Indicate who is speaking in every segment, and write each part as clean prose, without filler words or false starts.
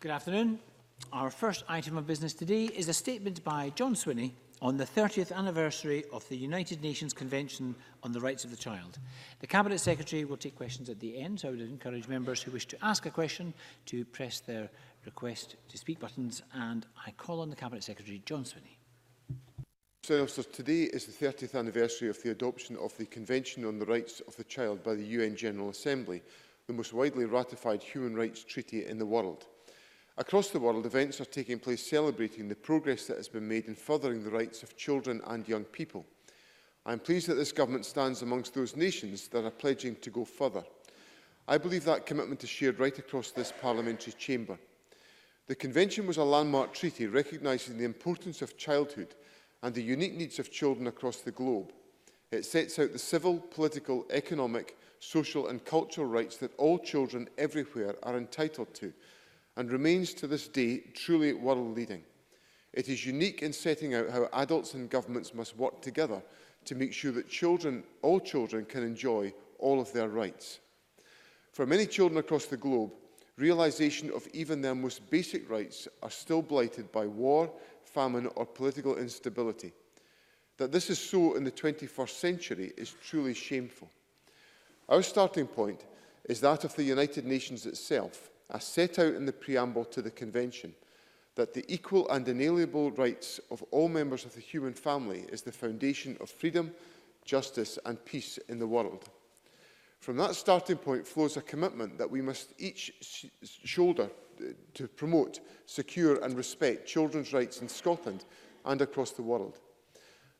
Speaker 1: Good afternoon. Our first item of business today is a statement by John Swinney on the 30th anniversary of the United Nations Convention on the Rights of the Child. The Cabinet Secretary will take questions at the end, so I would encourage members who wish to ask a question to press their request to speak buttons, and I call on the Cabinet Secretary, John Swinney.
Speaker 2: So, today is the 30th anniversary of the adoption of the Convention on the Rights of the Child by the UN General Assembly, the most widely ratified human rights treaty in the world. Across the world, events are taking place celebrating the progress that has been made in furthering the rights of children and young people. I am pleased that this government stands amongst those nations that are pledging to go further. I believe that commitment is shared right across this parliamentary chamber. The Convention was a landmark treaty recognising the importance of childhood and the unique needs of children across the globe. It sets out the civil, political, economic, social and cultural rights that all children everywhere are entitled to, and remains to this day truly world-leading. It is unique in setting out how adults and governments must work together to make sure that all children can enjoy all of their rights. For many children across the globe, realisation of even their most basic rights are still blighted by war, famine or political instability. That this is so in the 21st century is truly shameful. Our starting point is that of the United Nations itself, as set out in the preamble to the Convention, that the equal and inalienable rights of all members of the human family is the foundation of freedom, justice and peace in the world. From that starting point flows a commitment that we must each shoulder to promote, secure and respect children's rights in Scotland and across the world.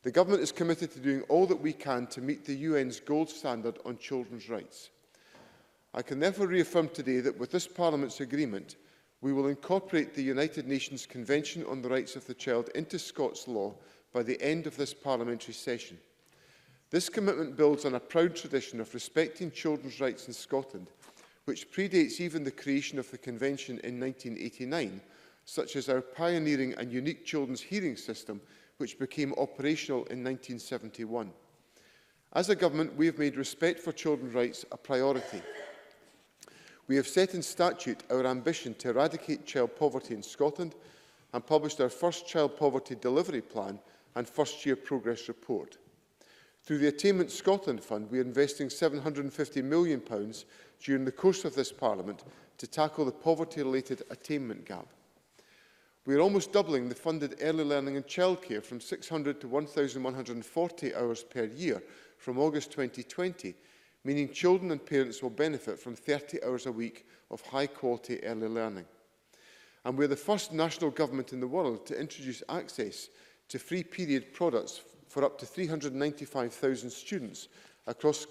Speaker 2: The Government is committed to doing all that we can to meet the UN's gold standard on children's rights. I can therefore reaffirm today that with this Parliament's agreement, we will incorporate the United Nations Convention on the Rights of the Child into Scots law by the end of this parliamentary session. This commitment builds on a proud tradition of respecting children's rights in Scotland, which predates even the creation of the Convention in 1989, such as our pioneering and unique children's hearing system, which became operational in 1971. As a government, we have made respect for children's rights a priority. We have set in statute our ambition to eradicate child poverty in Scotland and published our first child poverty delivery plan and first-year progress report. Through the Attainment Scotland Fund, we are investing £750 million during the course of this Parliament to tackle the poverty-related attainment gap. We are almost doubling the funded early learning and childcare from 600 to 1,140 hours per year from August 2020, meaning children and parents will benefit from 30 hours a week of high-quality early learning. And we are the first national government in the world to introduce access to free period products for up to 395,000 students across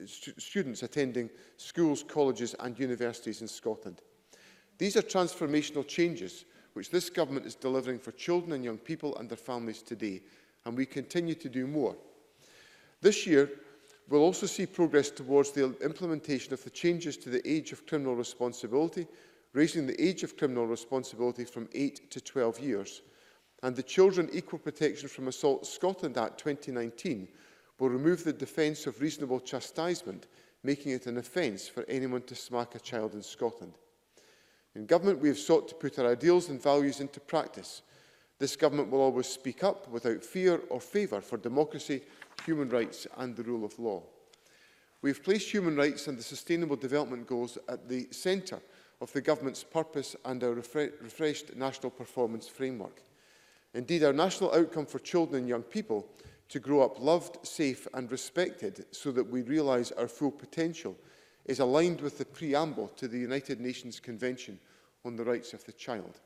Speaker 2: students attending schools, colleges and universities in Scotland. These are transformational changes which this government is delivering for children and young people and their families today, and we continue to do more. This year, we'll also see progress towards the implementation of the changes to the age of criminal responsibility, raising the age of criminal responsibility from 8 to 12 years. And the Children Equal Protection from Assault Scotland Act 2019 will remove the defence of reasonable chastisement, making it an offence for anyone to smack a child in Scotland. In government, we have sought to put our ideals and values into practice. This government will always speak up without fear or favour for democracy, human rights and the rule of law. We have placed human rights and the Sustainable Development Goals at the centre of the government's purpose and our refreshed national performance framework. Indeed, our national outcome for children and young people to grow up loved, safe and respected so that we realise our full potential is aligned with the preamble to the United Nations Convention on the Rights of the Child.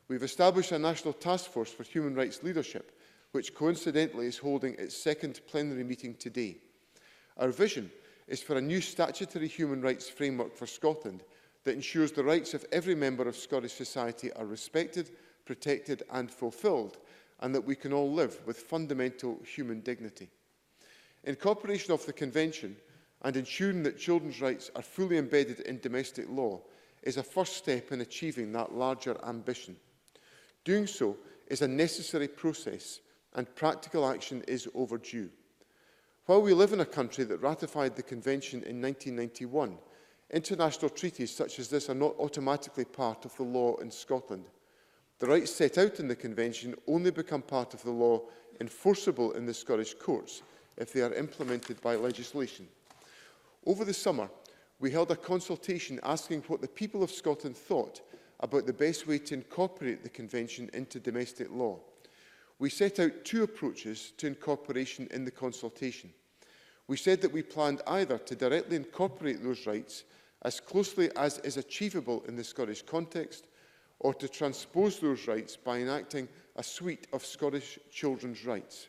Speaker 2: We have established a National Task Force for Human Rights Leadership, which coincidentally is holding its second plenary meeting today. Our vision is for a new statutory human rights framework for Scotland that ensures the rights of every member of Scottish society are respected, protected and fulfilled, and that we can all live with fundamental human dignity. Incorporation of the Convention and ensuring that children's rights are fully embedded in domestic law is a first step in achieving that larger ambition. Doing so is a necessary process, and practical action is overdue. While we live in a country that ratified the Convention in 1991, International treaties such as this are not automatically part of the law in Scotland. The rights set out in the Convention only become part of the law enforceable in the Scottish courts if they are implemented by legislation. Over the summer, we held a consultation asking what the people of Scotland thought about the best way to incorporate the Convention into domestic law. We set out two approaches to incorporation in the consultation. We said that we planned either to directly incorporate those rights as closely as is achievable in the Scottish context, or to transpose those rights by enacting a suite of Scottish children's rights.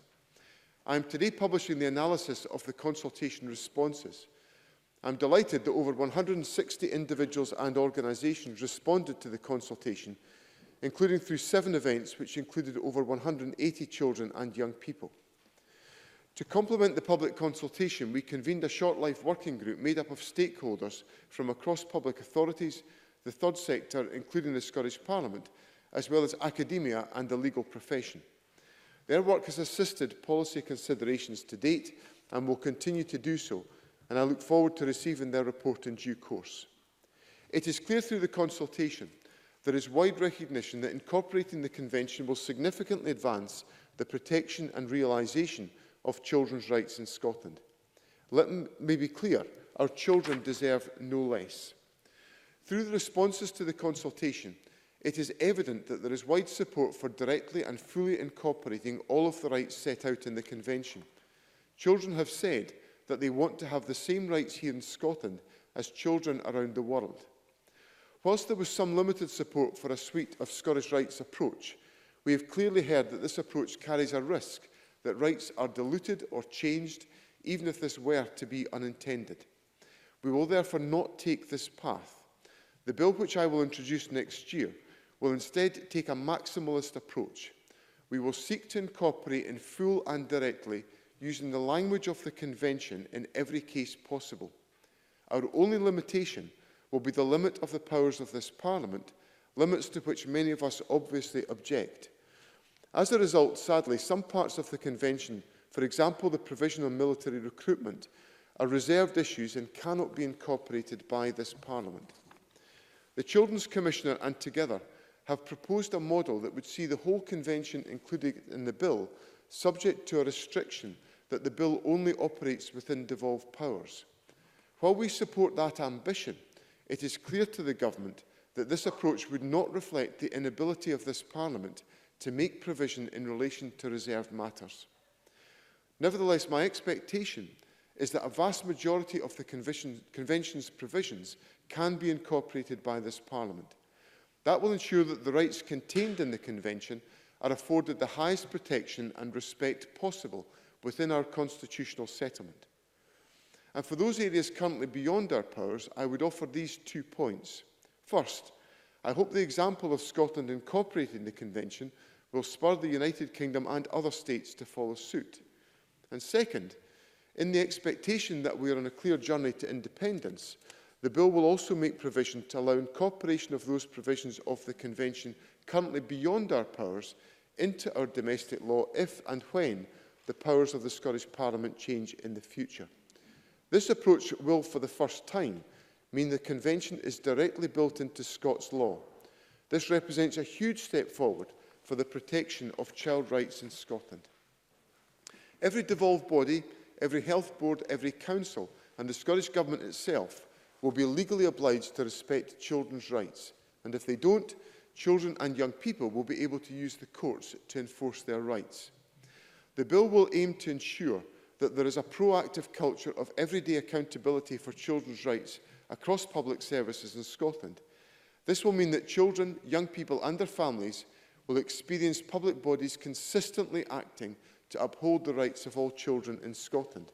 Speaker 2: I am today publishing the analysis of the consultation responses. I am delighted that over 160 individuals and organisations responded to the consultation, including through 7 events which included over 180 children and young people. To complement the public consultation, we convened a short-life working group made up of stakeholders from across public authorities, the third sector, including the Scottish Parliament, as well as academia and the legal profession. Their work has assisted policy considerations to date and will continue to do so, and I look forward to receiving their report in due course. It is clear through the consultation there is wide recognition that incorporating the Convention will significantly advance the protection and realisation of children's rights in Scotland. Let me be clear, our children deserve no less. Through the responses to the consultation, it is evident that there is wide support for directly and fully incorporating all of the rights set out in the Convention. Children have said that they want to have the same rights here in Scotland as children around the world. Whilst there was some limited support for a suite of Scottish rights approach, we have clearly heard that this approach carries a risk that rights are diluted or changed, even if this were to be unintended. We will therefore not take this path. The bill which I will introduce next year will instead take a maximalist approach. We will seek to incorporate in full and directly using the language of the Convention in every case possible. Our only limitation will be the limit of the powers of this Parliament, limits to which many of us obviously object. As a result, sadly, some parts of the Convention, for example the provision on military recruitment, are reserved issues and cannot be incorporated by this Parliament. The Children's Commissioner and Together have proposed a model that would see the whole Convention included in the bill, subject to a restriction that the bill only operates within devolved powers. While we support that ambition, it is clear to the Government that this approach would not reflect the inability of this Parliament to make provision in relation to reserved matters. Nevertheless, my expectation is that a vast majority of the Convention's provisions can be incorporated by this Parliament. That will ensure that the rights contained in the Convention are afforded the highest protection and respect possible within our constitutional settlement. And for those areas currently beyond our powers, I would offer these 2 points. First, I hope the example of Scotland incorporating the Convention will spur the United Kingdom and other states to follow suit. And second, in the expectation that we are on a clear journey to independence, the bill will also make provision to allow incorporation of those provisions of the Convention currently beyond our powers into our domestic law if and when the powers of the Scottish Parliament change in the future. This approach will, for the first time, mean the Convention is directly built into Scots law. This represents a huge step forward for the protection of child rights in Scotland. Every devolved body, every health board, every council and the Scottish Government itself will be legally obliged to respect children's rights, and if they don't, children and young people will be able to use the courts to enforce their rights. The bill will aim to ensure that there is a proactive culture of everyday accountability for children's rights across public services in Scotland. This will mean that children, young people and their families will experience public bodies consistently acting to uphold the rights of all children in Scotland.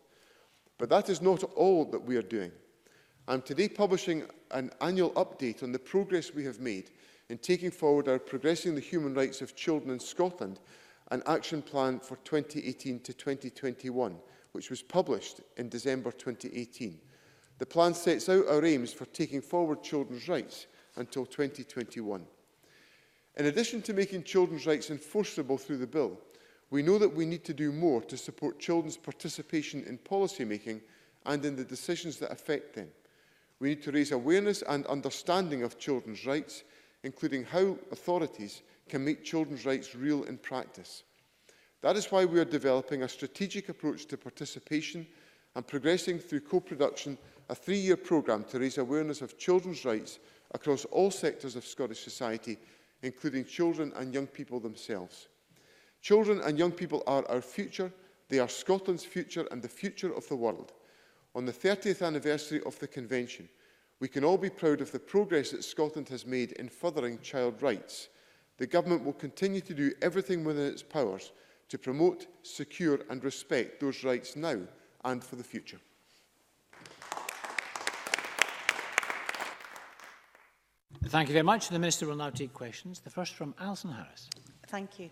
Speaker 2: But that is not all that we are doing. I am today publishing an annual update on the progress we have made in taking forward our Progressing the Human Rights of Children in Scotland, an action plan for 2018 to 2021, which was published in December 2018. The plan sets out our aims for taking forward children's rights until 2021. In addition to making children's rights enforceable through the bill, we know that we need to do more to support children's participation in policy making and in the decisions that affect them. We need to raise awareness and understanding of children's rights, including how authorities can make children's rights real in practice. That is why we are developing a strategic approach to participation and progressing through co-production a 3-year programme to raise awareness of children's rights across all sectors of Scottish society, including children and young people themselves. Children and young people are our future. They are Scotland's future and the future of the world. On the 30th anniversary of the Convention, we can all be proud of the progress that Scotland has made in furthering child rights. The Government will continue to do everything within its powers to promote, secure and respect those rights now and for the future.
Speaker 1: Thank you very much. The Minister will now take questions. The first from Alison Harris.
Speaker 3: Thank you.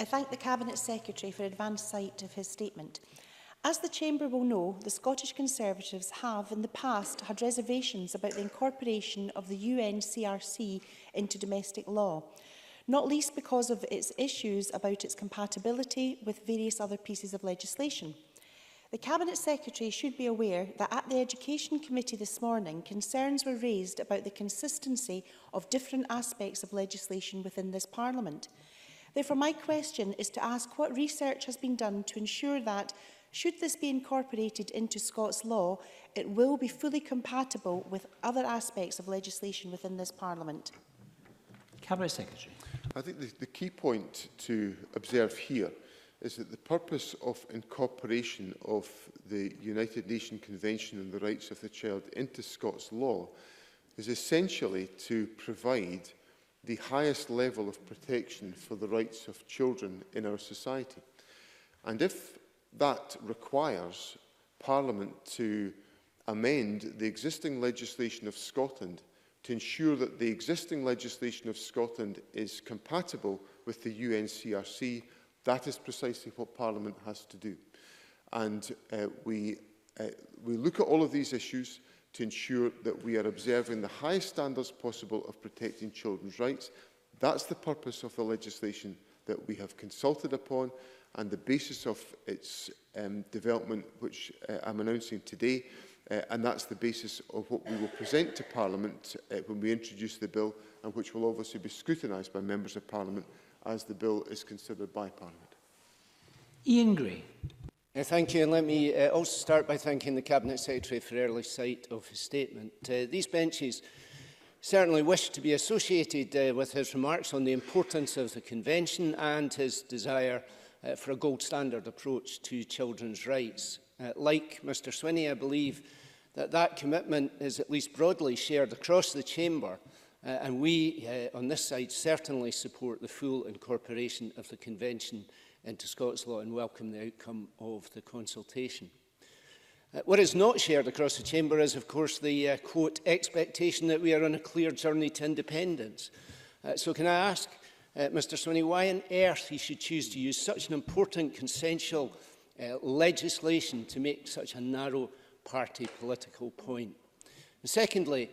Speaker 3: I thank the Cabinet Secretary for advance sight of his statement. As the Chamber will know, the Scottish Conservatives have in the past had reservations about the incorporation of the UNCRC into domestic law, not least because of its issues about its compatibility with various other pieces of legislation. The Cabinet Secretary should be aware that at the Education Committee this morning, concerns were raised about the consistency of different aspects of legislation within this Parliament. Therefore, my question is to ask what research has been done to ensure that, should this be incorporated into Scots law, it will be fully compatible with other aspects of legislation within this Parliament.
Speaker 1: Cabinet Secretary.
Speaker 2: I think the key point to observe here is that the purpose of incorporation of the United Nations Convention on the Rights of the Child into Scots law is essentially to provide the highest level of protection for the rights of children in our society. And if that requires Parliament to amend the existing legislation of Scotland to ensure that the existing legislation of Scotland is compatible with the UNCRC, that is precisely what Parliament has to do. And we look at all of these issues to ensure that we are observing the highest standards possible of protecting children's rights. That's the purpose of the legislation that we have consulted upon and the basis of its development, which I'm announcing today. And that's the basis of what we will present to Parliament when we introduce the bill, and which will obviously be scrutinised by members of Parliament as the bill is considered by Parliament.
Speaker 1: Ian Gray.
Speaker 4: Thank you, and let me also start by thanking the Cabinet Secretary for early sight of his statement. These benches certainly wish to be associated with his remarks on the importance of the Convention and his desire for a gold standard approach to children's rights. Like Mr Swinney, I believe that commitment is at least broadly shared across the Chamber, and we on this side certainly support the full incorporation of the Convention into Scots law and welcome the outcome of the consultation. What is not shared across the Chamber is, of course, the quote, expectation that we are on a clear journey to independence. So can I ask Mr Swinney why on earth he should choose to use such an important consensual legislation to make such a narrow party political point? And secondly,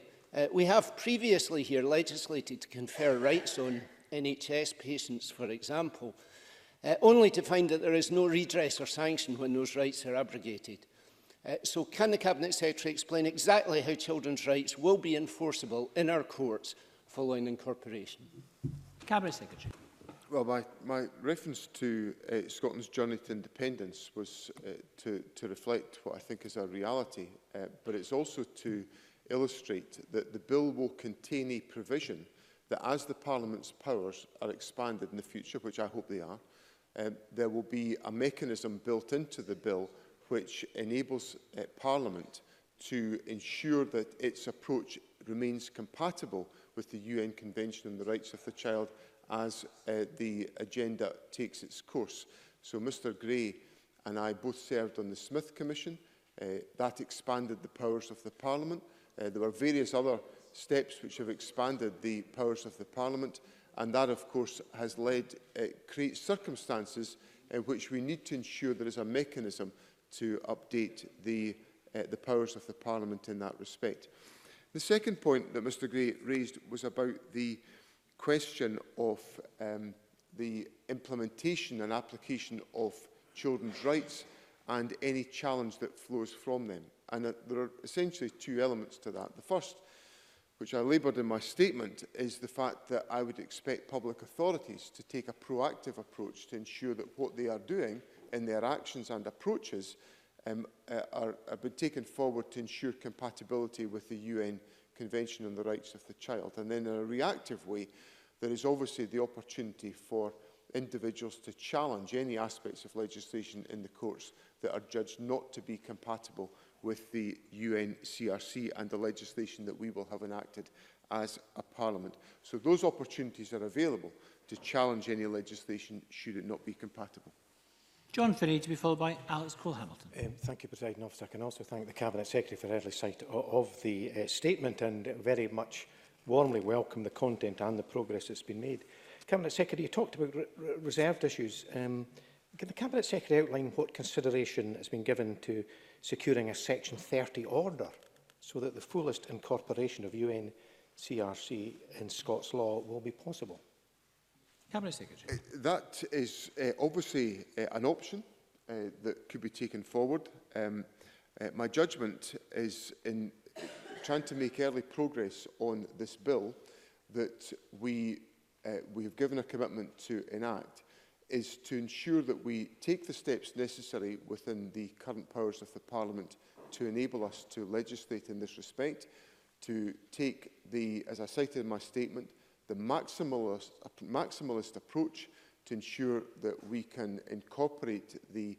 Speaker 4: we have previously here legislated to confer rights on NHS patients, for example, only to find that there is no redress or sanction when those rights are abrogated. So can the Cabinet Secretary explain exactly how children's rights will be enforceable in our courts following incorporation?
Speaker 1: Cabinet Secretary.
Speaker 2: Well, my reference to Scotland's journey to independence was to reflect what I think is a reality, but it's also to illustrate that the bill will contain a provision that as the Parliament's powers are expanded in the future, which I hope they are, there will be a mechanism built into the bill which enables Parliament to ensure that its approach remains compatible with the UN Convention on the Rights of the Child as the agenda takes its course. So Mr Gray and I both served on the Smith Commission. That expanded the powers of the Parliament. There were various other steps which have expanded the powers of the Parliament, and that, of course, has creates circumstances in which we need to ensure there is a mechanism to update the powers of the Parliament in that respect. The second point that Mr Gray raised was about the question of the implementation and application of children's rights and any challenge that flows from them. And there are essentially two elements to that. The first, which I laboured in my statement, is the fact that I would expect public authorities to take a proactive approach to ensure that what they are doing in their actions and approaches are being taken forward to ensure compatibility with the UN Convention on the Rights of the Child. And then in a reactive way, there is obviously the opportunity for individuals to challenge any aspects of legislation in the courts that are judged not to be compatible with the UN CRC and the legislation that we will have enacted as a Parliament. So those opportunities are available to challenge any legislation should it not be compatible.
Speaker 1: John Finney, to be followed by Alex Cole-Hamilton.
Speaker 5: Thank you, Presiding Officer. I can also thank the Cabinet Secretary for early sight of the statement and very much warmly welcome the content and the progress that's been made. Cabinet Secretary, you talked about reserved issues. Can the Cabinet Secretary outline what consideration has been given to securing a Section 30 order so that the fullest incorporation of UN CRC in Scots law will be possible?
Speaker 1: Cabinet Secretary.
Speaker 2: That is obviously an option that could be taken forward. My judgment is in trying to make early progress on this bill that we have given a commitment to enact is to ensure that we take the steps necessary within the current powers of the Parliament to enable us to legislate in this respect, to take the, as I cited in my statement, the maximalist approach to ensure that we can incorporate the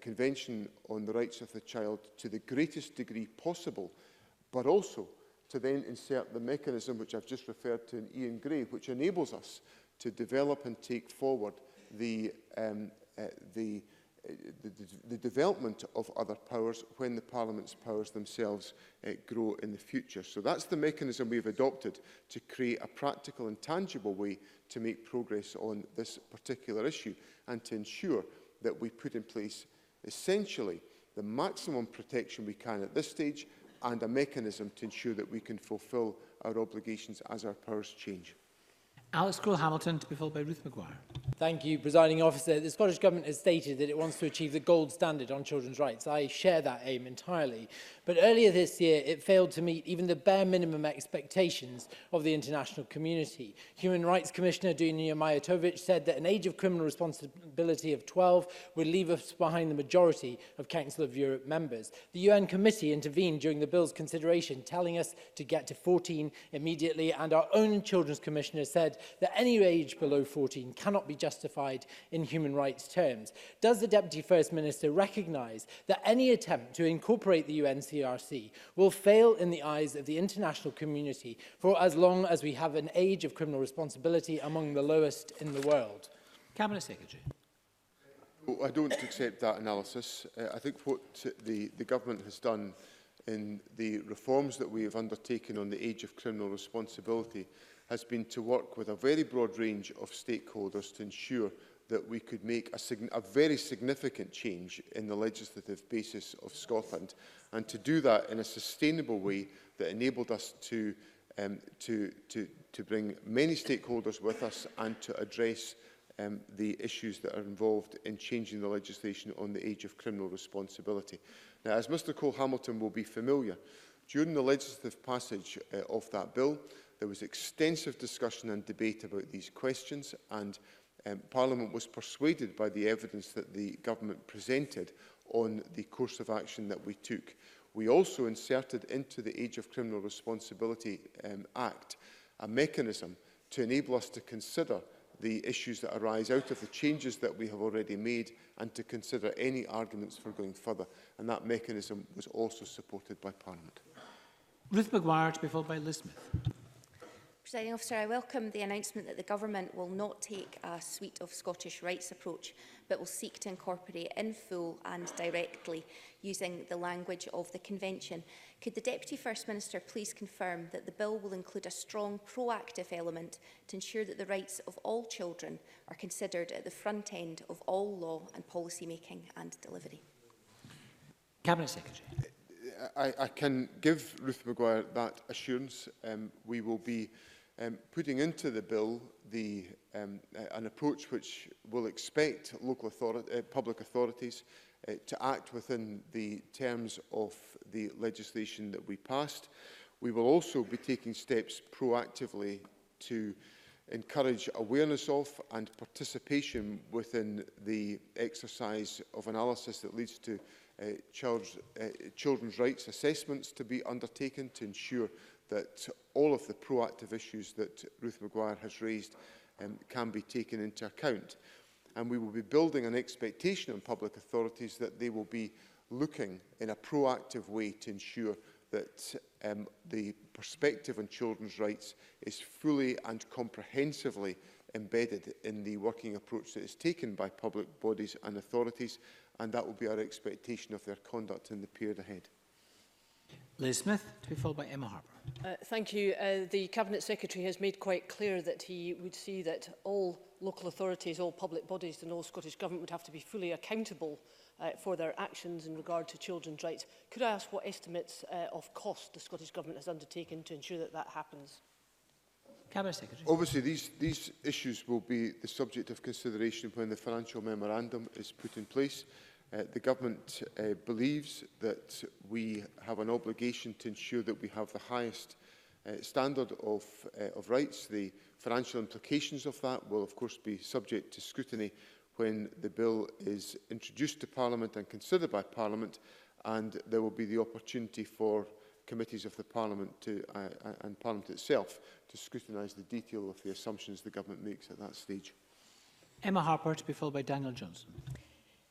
Speaker 2: Convention on the Rights of the Child to the greatest degree possible, but also to then insert the mechanism which I've just referred to in Ian Gray, which enables us to develop and take forward the development of other powers when the Parliament's powers themselves grow in the future. So that's the mechanism we've adopted to create a practical and tangible way to make progress on this particular issue and to ensure that we put in place essentially the maximum protection we can at this stage and a mechanism to ensure that we can fulfil our obligations as our powers change.
Speaker 1: Alex Cole-Hamilton, to be followed by Ruth Maguire.
Speaker 6: Thank you, Presiding Officer. The Scottish Government has stated that it wants to achieve the gold standard on children's rights. I share that aim entirely. But earlier this year, it failed to meet even the bare minimum expectations of the international community. Human Rights Commissioner Dunia Mijatovic said that an age of criminal responsibility of 12 would leave us behind the majority of Council of Europe members. The UN Committee intervened during the bill's consideration, telling us to get to 14 immediately, and our own Children's Commissioner said that any age below 14 cannot be justified in human rights terms. Does the Deputy First Minister recognise that any attempt to incorporate the UNCRC will fail in the eyes of the international community for as long as we have an age of criminal responsibility among the lowest in the world?
Speaker 1: Cabinet Secretary.
Speaker 2: Well, I don't accept that analysis. I think what the Government has done in the reforms that we have undertaken on the age of criminal responsibility has been to work with a very broad range of stakeholders to ensure that we could make a very significant change in the legislative basis of Scotland, and to do that in a sustainable way that enabled us to bring many stakeholders with us and to address the issues that are involved in changing the legislation on the age of criminal responsibility. Now, as Mr Cole-Hamilton will be familiar, during the legislative passage of that bill, there was extensive discussion and debate about these questions, and Parliament was persuaded by the evidence that the Government presented on the course of action that we took. We also inserted into the Age of Criminal Responsibility Act a mechanism to enable us to consider the issues that arise out of the changes that we have already made and to consider any arguments for going further. And that mechanism was also supported by Parliament.
Speaker 1: Ruth Maguire, to be followed by Liz Smith.
Speaker 7: Presiding Officer, I welcome the announcement that the Government will not take a suite of Scottish rights approach, but will seek to incorporate in full and directly using the language of the Convention. Could the Deputy First Minister please confirm that the bill will include a strong proactive element to ensure that the rights of all children are considered at the front end of all law and policy making and delivery? Cabinet Secretary.
Speaker 2: I can give Ruth Maguire that assurance. We will be putting into the bill an approach which will expect local public authorities to act within the terms of the legislation that we passed. We will also be taking steps proactively to encourage awareness of and participation within the exercise of analysis that leads to children's rights assessments to be undertaken to ensure that all of the proactive issues that Ruth Maguire has raised can be taken into account. And we will be building an expectation on public authorities that they will be looking in a proactive way to ensure that the perspective on children's rights is fully and comprehensively embedded in the working approach that is taken by public bodies and authorities, and that will be our expectation of their conduct in the period ahead.
Speaker 1: Liz Smith, to be followed by Emma Harper.
Speaker 8: Thank you. The Cabinet Secretary has made quite clear that he would see that all local authorities, all public bodies and all Scottish Government would have to be fully accountable for their actions in regard to children's rights. Could I ask what estimates of cost the Scottish Government has undertaken to ensure that that happens?
Speaker 1: Cabinet Secretary.
Speaker 2: Obviously, these issues will be the subject of consideration when the financial memorandum is put in place. The Government believes that we have an obligation to ensure that we have the highest standard of rights. The financial implications of that will, of course, be subject to scrutiny when the bill is introduced to Parliament and considered by Parliament, and there will be the opportunity for committees of the Parliament and Parliament itself to scrutinise the detail of the assumptions the Government makes at that stage.
Speaker 1: Emma Harper, to be followed by Daniel Johnson.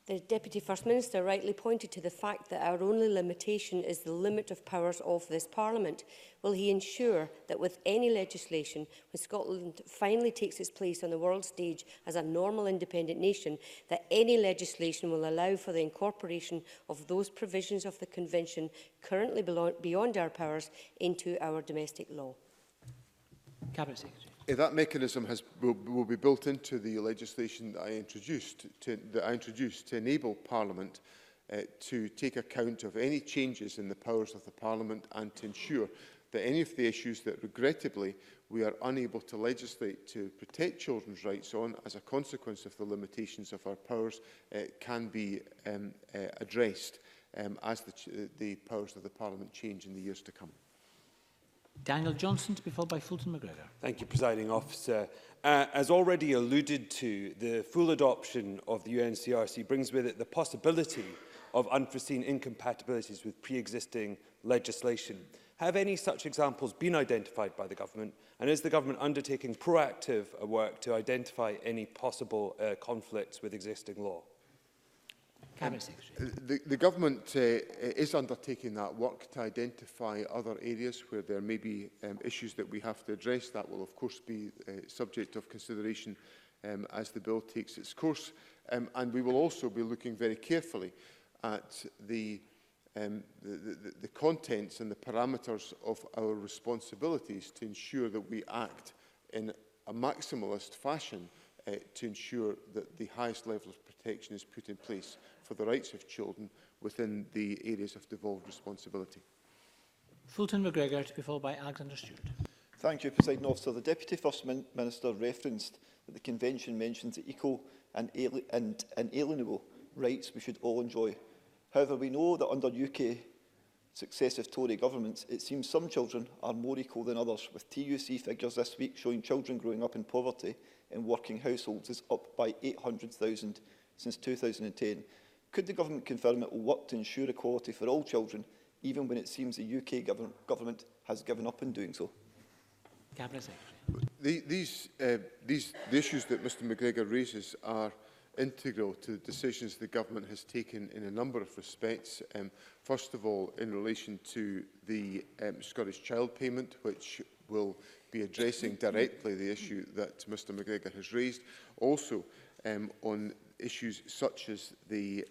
Speaker 9: The Deputy First Minister rightly pointed to the fact that our only limitation is the limit of powers of this Parliament. Will he ensure that with any legislation, when Scotland finally takes its place on the world stage as a normal independent nation, that any legislation will allow for the incorporation of those provisions of the Convention currently beyond our powers into our domestic law?
Speaker 1: Cabinet Secretary.
Speaker 2: That mechanism will be built into the legislation that I introduced to enable Parliament to take account of any changes in the powers of the Parliament and to ensure that any of the issues that regrettably we are unable to legislate to protect children's rights on as a consequence of the limitations of our powers can be addressed as the powers of the Parliament change in the years to come.
Speaker 1: Daniel Johnson, to be followed by Fulton McGregor.
Speaker 10: Thank you, Presiding Officer. As already alluded to, the full adoption of the UNCRC brings with it the possibility of unforeseen incompatibilities with pre-existing legislation. Have any such examples been identified by the Government, and is the Government undertaking proactive work to identify any possible conflicts with existing law?
Speaker 1: Cabinet Secretary.
Speaker 2: The Government is undertaking that work to identify other areas where there may be issues that we have to address. That will, of course, be subject of consideration as the bill takes its course. And we will also be looking very carefully at the contents and the parameters of our responsibilities to ensure that we act in a maximalist fashion to ensure that the highest level of protection is put in place for the rights of children within the areas of devolved responsibility.
Speaker 1: Fulton McGregor, to be followed by Alexander Stewart.
Speaker 11: Thank you, Presiding Officer. The Deputy First Minister referenced that the Convention mentions the equal and inalienable rights we should all enjoy. However, we know that under UK successive Tory governments, it seems some children are more equal than others, with TUC figures this week showing children growing up in poverty in working households is up by 800,000 since 2010. Could the Government confirm it will work to ensure equality for all children, even when it seems the UK government has given up in doing so?
Speaker 1: Cabinet Secretary.
Speaker 2: The issues that Mr McGregor raises are integral to the decisions the Government has taken in a number of respects. First of all, in relation to the Scottish Child Payment, which will be addressing directly the issue that Mr McGregor has raised. Also, on issues such as the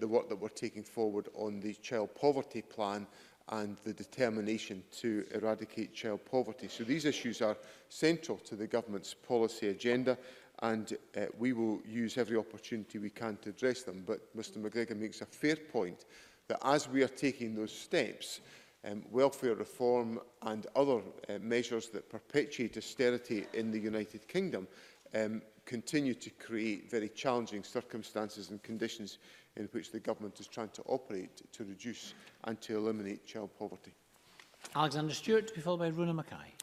Speaker 2: work that we're taking forward on the child poverty plan and the determination to eradicate child poverty. So these issues are central to the Government's policy agenda, and we will use every opportunity we can to address them. But Mr McGregor makes a fair point that as we are taking those steps, welfare reform and other measures that perpetuate austerity in the United Kingdom continue to create very challenging circumstances and conditions in which the government is trying to operate to reduce and to eliminate child poverty.
Speaker 1: Alexander Stewart, to be followed by Rona Mackay.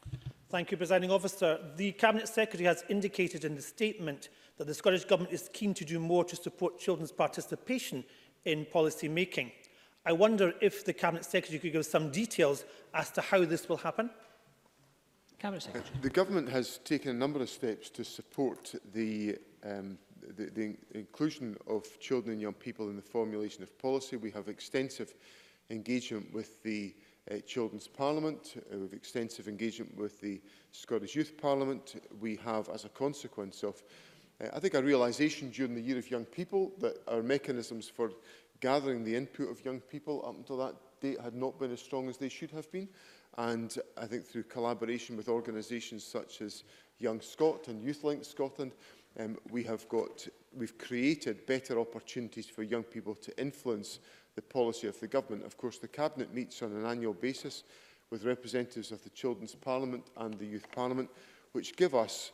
Speaker 12: Thank you, Presiding Officer. The Cabinet Secretary has indicated in the statement that the Scottish Government is keen to do more to support children's participation in policy making. I wonder if the Cabinet Secretary could give us some details as to how this will happen.
Speaker 1: Cabinet Secretary.
Speaker 2: The Government has taken a number of steps to support the inclusion of children and young people in the formulation of policy. We have extensive engagement with the Children's Parliament. We have extensive engagement with the Scottish Youth Parliament. We have, as a consequence of, I think, a realisation during the Year of Young People that our mechanisms for gathering the input of young people up until that date had not been as strong as they should have been. And I think through collaboration with organisations such as Young Scot and Youth Link Scotland, we've created better opportunities for young people to influence the policy of the government. Of course, the Cabinet meets on an annual basis with representatives of the Children's Parliament and the Youth Parliament, which give us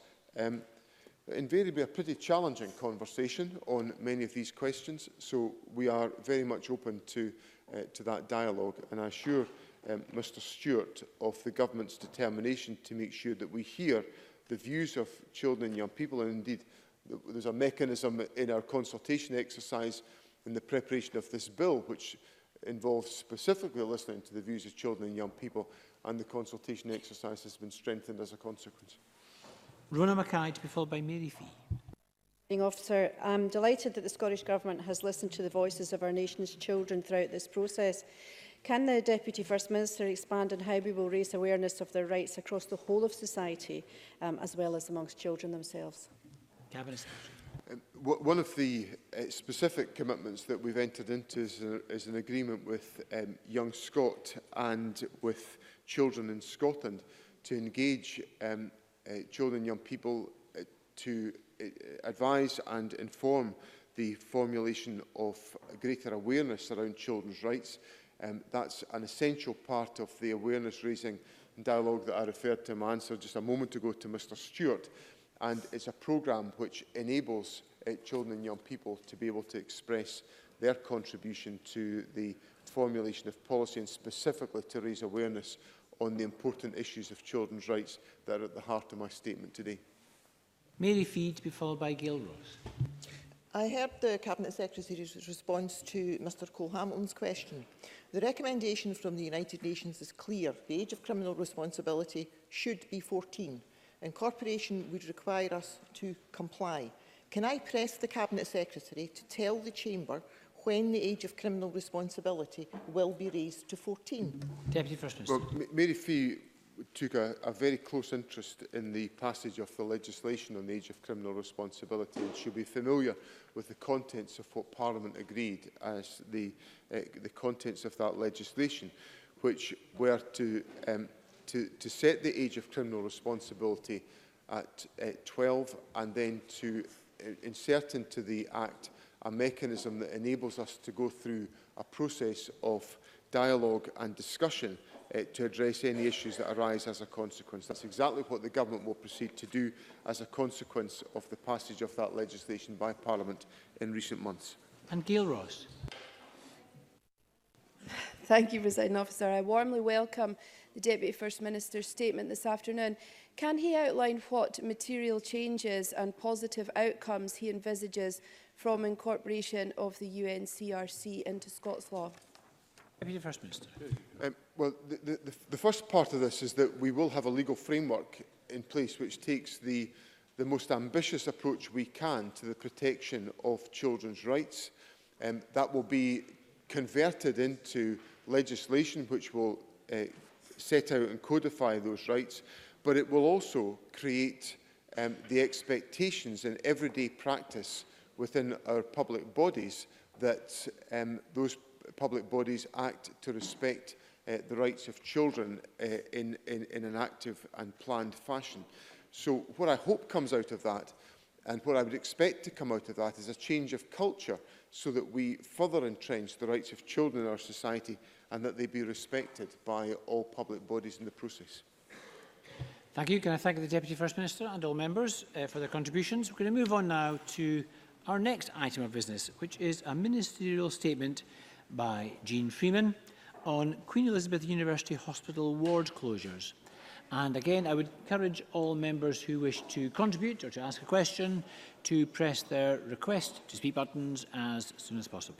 Speaker 2: invariably a pretty challenging conversation on many of these questions. So we are very much open to that dialogue, and I assure Mr Stewart of the Government's determination to make sure that we hear the views of children and young people, and indeed there's a mechanism in our consultation exercise in the preparation of this bill which involves specifically listening to the views of children and young people, and the consultation exercise has been strengthened as a consequence.
Speaker 1: Rona Mackay, to be followed by Mary Fee.
Speaker 13: Officer, I'm delighted that the Scottish Government has listened to the voices of our nation's children throughout this process. Can the Deputy First Minister expand on how we will raise awareness of their rights across the whole of society, as well as amongst children themselves?
Speaker 1: Cabinet Secretary.
Speaker 2: One of the specific commitments that we've entered into is an agreement with Young Scot and with children in Scotland to engage children and young people to advise and inform the formulation of greater awareness around children's rights. That's an essential part of the awareness-raising dialogue that I referred to in my answer just a moment ago to Mr Stewart. And it's a programme which enables children and young people to be able to express their contribution to the formulation of policy, and specifically to raise awareness on the important issues of children's rights that are at the heart of my statement today.
Speaker 1: Mary Fee, to be followed by Gail Rose.
Speaker 14: I heard the Cabinet Secretary's response to Mr Cole-Hamilton's question. The recommendation from the United Nations is clear. The age of criminal responsibility should be 14. Incorporation would require us to comply. Can I press the Cabinet Secretary to tell the Chamber when the age of criminal responsibility will be raised to 14?
Speaker 1: Deputy First Minister.
Speaker 2: Well, Mary Fee took a very close interest in the passage of the legislation on the age of criminal responsibility, and she'll be familiar with the contents of what Parliament agreed as the contents of that legislation, which were to set the age of criminal responsibility at 12, and then to insert into the Act a mechanism that enables us to go through a process of dialogue and discussion to address any issues that arise as a consequence. That's exactly what the Government will proceed to do as a consequence of the passage of that legislation by Parliament in recent months.
Speaker 1: And Gail Ross.
Speaker 15: Thank you, Presiding Officer. I warmly welcome the Deputy First Minister's statement this afternoon. Can he outline what material changes and positive outcomes he envisages from incorporation of the UNCRC into Scots law?
Speaker 1: Deputy First Minister.
Speaker 2: Well, the first part of this is that we will have a legal framework in place which takes the most ambitious approach we can to the protection of children's rights. That will be converted into legislation which will set out and codify those rights, but it will also create the expectations in everyday practice within our public bodies that those public bodies act to respect the rights of children in an active and planned fashion. So what I hope comes out of that, and what I would expect to come out of that, is a change of culture so that we further entrench the rights of children in our society and that they be respected by all public bodies in the process.
Speaker 1: Thank you. Can I thank the Deputy First Minister and all members for their contributions. We're going to move on now to our next item of business, which is a ministerial statement by Jean Freeman on Queen Elizabeth University Hospital ward closures. And again, I would encourage all members who wish to contribute or to ask a question to press their request to speak buttons as soon as possible.